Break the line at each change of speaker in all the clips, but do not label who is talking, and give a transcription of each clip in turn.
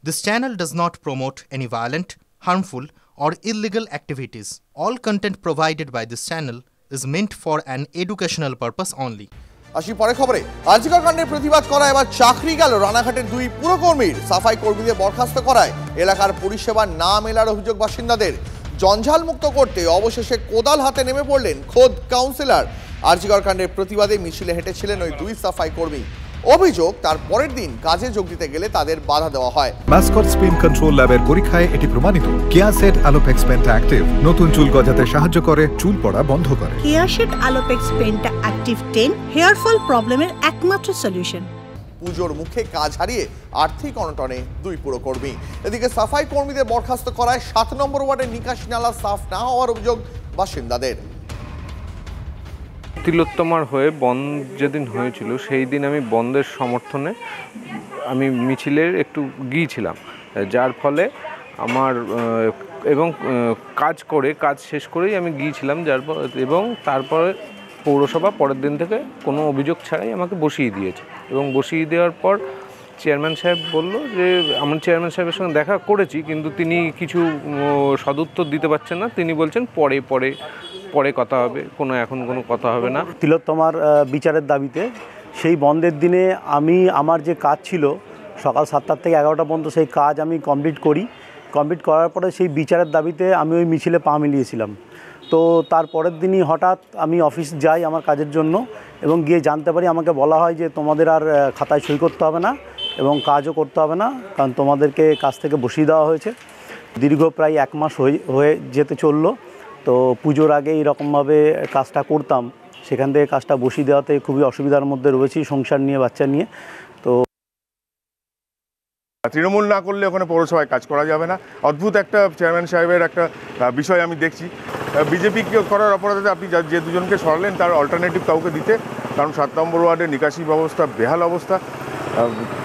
This channel does not promote any violent, harmful, or illegal activities. All content provided by this channel is meant for an educational purpose only.
আসি পরে খবরে আরজিকর কাণ্ডের প্রতিবাদ করা এবার চাকরি গেল রানাঘাটের দুই পুরকর্মীর সাফাই কর্মীদের বরখাস্ত করায় এলাকার পরিষেবা না মেলার অভিযোগ বাসিন্দাদের জঞ্জাল মুক্ত করতে অবশেষে কোদাল হাতে নেমে পড়লেন খোদ কাউন্সিলর আরজিকর কাণ্ডের প্রতিবাদে মিছিলে হেঁটেছিলেন ওই দুই সাফাই কর্মী অভিযোগ তার পরের দিন কাজে যোগ দিতে গেলে তাদের বাধা দেওয়া হয়
মাসকট স্পিন কন্ট্রোল ল্যাবের পরীক্ষায় এটি প্রমাণিত কেয়াসেট আলোপেক্স পেন্টা অ্যাক্টিভ নতুন চুল গজাতে সাহায্য করে চুল পড়া বন্ধ করে
Keya Seth Alopex penta active 10 hair fall প্রবলেমের একমাত্র সলিউশন
পুজোর মুখে কাজ হারিয়ে আর্থিক অনটনে দুই পুরকর্মী এদিকে সাফাই কর্মীদের বরখাস্ত করায় 7 নম্বর ওয়ার্ডের নিকাশি নালা সাফ না হওয়ার অভিযোগ বাসিন্দাদের
তিলোত্তমার হয়ে বন্ধ যেদিন হয়েছিল সেই দিন আমি বন্ধের সমর্থনে আমি মিছিলের একটু গিয়েছিলাম যার ফলে আমার এবং কাজ শেষ করেই আমি গিয়েছিলাম এবং তারপরে পৌরসভা পরের দিন থেকে কোনো অভিযোগ ছাড়াই আমাকে বসিয়ে দিয়েছে এবং বসিয়ে দেওয়ার পর চেয়ারম্যান সাহেব বলল যে আমার চেয়ারম্যান সাহেবের সঙ্গে দেখা করেছি কিন্তু তিনি কিছু সদুত্তর দিতে পারছেন না তিনি বলছেন পরে কথা হবে এখন কোনো কথা হবে না
তিলোত্তমার বিচারের দাবিতে সেই বন্ধের দিনে আমি আমার যে কাজ ছিল সকাল 7টা থেকে 11টা পর্যন্ত সেই কাজ আমি কমপ্লিট করার পরে সেই বিচারের দাবিতে আমি ওই মিছিলে পা মিলিয়েছিলাম তো তার পরের দিনই হঠাৎ আমি অফিস যাই আমার কাজের জন্য এবং গিয়ে জানতে পারি আমাকে বলা হয় যে তোমাদের আর খাতায় সই করতে হবে না এবং কাজও করতে হবে না কারণ তোমাদেরকে কাজ থেকে বসিয়ে দেওয়া হয়েছে দীর্ঘ প্রায় 1 মাস হয়ে যেতে চললো তো পুজোর আগে এরকমভাবে কাজটা করতাম সেখান থেকে কাজটা বসিয়ে দেওয়াতে খুবই অসুবিধার মধ্যে রয়েছি সংসার নিয়ে বাচ্চা নিয়ে তো
তৃণমূল না করলে ওখানে পৌরসভায় কাজ করা যাবে না অদ্ভুত একটা চেয়ারম্যান সাহেবের একটা বিষয় আমি দেখছি বিজেপি করার অপরাধে আপনি যে দুজনকে সরালেন তার অল্টারনেটিভ কাউকে দিতে কারণ 7 নম্বর ওয়ার্ডের নিকাশি ব্যবস্থা বেহাল অবস্থা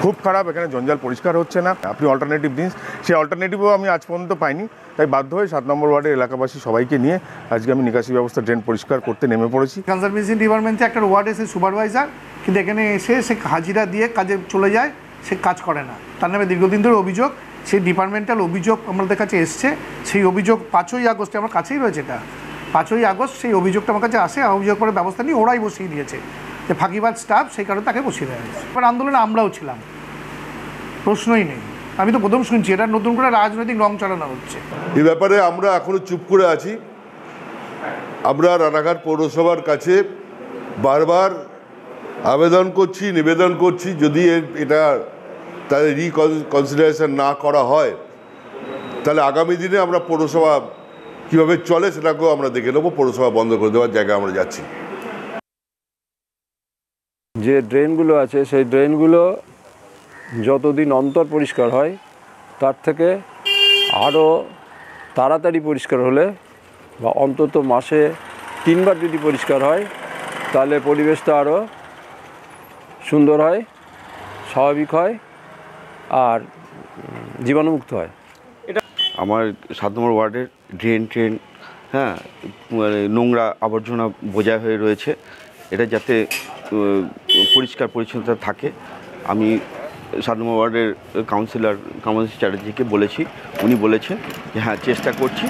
খুব খারাপ এখানে জঞ্জাল পরিষ্কার হচ্ছে না আপনি অল্টারনেটিভ দিন সেই অল্টারনেটিভও আমি আজ পর্যন্ত পাইনি তাই বাধ্য হয়ে 7 নম্বর ওয়ার্ডের এলাকাবাসী সবাইকে নিয়ে আজকে আমি নিকাশি ব্যবস্থা ড্রেন পরিষ্কার করতে নেমে পড়েছি
কনজারভেশন ডিপার্টমেন্টে একটা ওয়ার্ড এসে সুপারভাইজার কিন্তু এখানে এসে সে হাজিরা দিয়ে কাজে চলে যায় সে কাজ করে না তার নামে দীর্ঘদিন ধরে অভিযোগ সেই ডিপার্টমেন্টাল অভিযোগ আমাদের কাছে এসছে সেই অভিযোগ 5ই আগস্টে আমার কাছেই রয়েছে এটা 5ই আগস্ট সেই অভিযোগটা আমার কাছে আসে অভিযোগ করে ব্যবস্থা নিয়ে ওরাই বসিয়ে দিয়েছে যে ফাঁকিবাজ স্টাফ সেই কারণে তাকে বসিয়ে দেওয়া হয়েছে এবার আন্দোলনে আমরাও ছিলাম প্রশ্নই নেই আমি তো প্রথম শুনছি এটা নতুন করে রাজনৈতিক রং চড়ানো হচ্ছে
এই ব্যাপারে আমরা এখনো চুপ করে আছি আমরা রানাঘাট পৌরসভার কাছে বারবার নিবেদন করছি যদি এটা তাদের রিকনসিডারেশন না করা হয় তাহলে আগামী দিনে আমরা পৌরসভা কীভাবে চলে সেটাকেও আমরা দেখে নেবো পৌরসভা বন্ধ করে দেওয়ার জায়গায় আমরা যাচ্ছি
যে ড্রেনগুলো আছে সেই ড্রেনগুলো যতদিন অন্তর পরিষ্কার হয় তার থেকে আরও তাড়াতাড়ি পরিষ্কার হলে বা অন্তত মাসে 3 বার যদি পরিষ্কার হয় তাহলে পরিবেশটা আরও সুন্দর হয় স্বাভাবিক হয় আর জীবাণুমুক্ত হয়
এটা আমার 7 নম্বর ওয়ার্ডের ড্রেন নোংরা আবর্জনা বোঝা হয়ে রয়েছে এটা যাতে পরিষ্কার পরিচ্ছন্নতা থাকে আমি 7 নম্বর ওয়ার্ডের কাউন্সিলর কামাল চ্যাটার্জিকে বলেছি উনি বলেছেন যে হ্যাঁ চেষ্টা করছি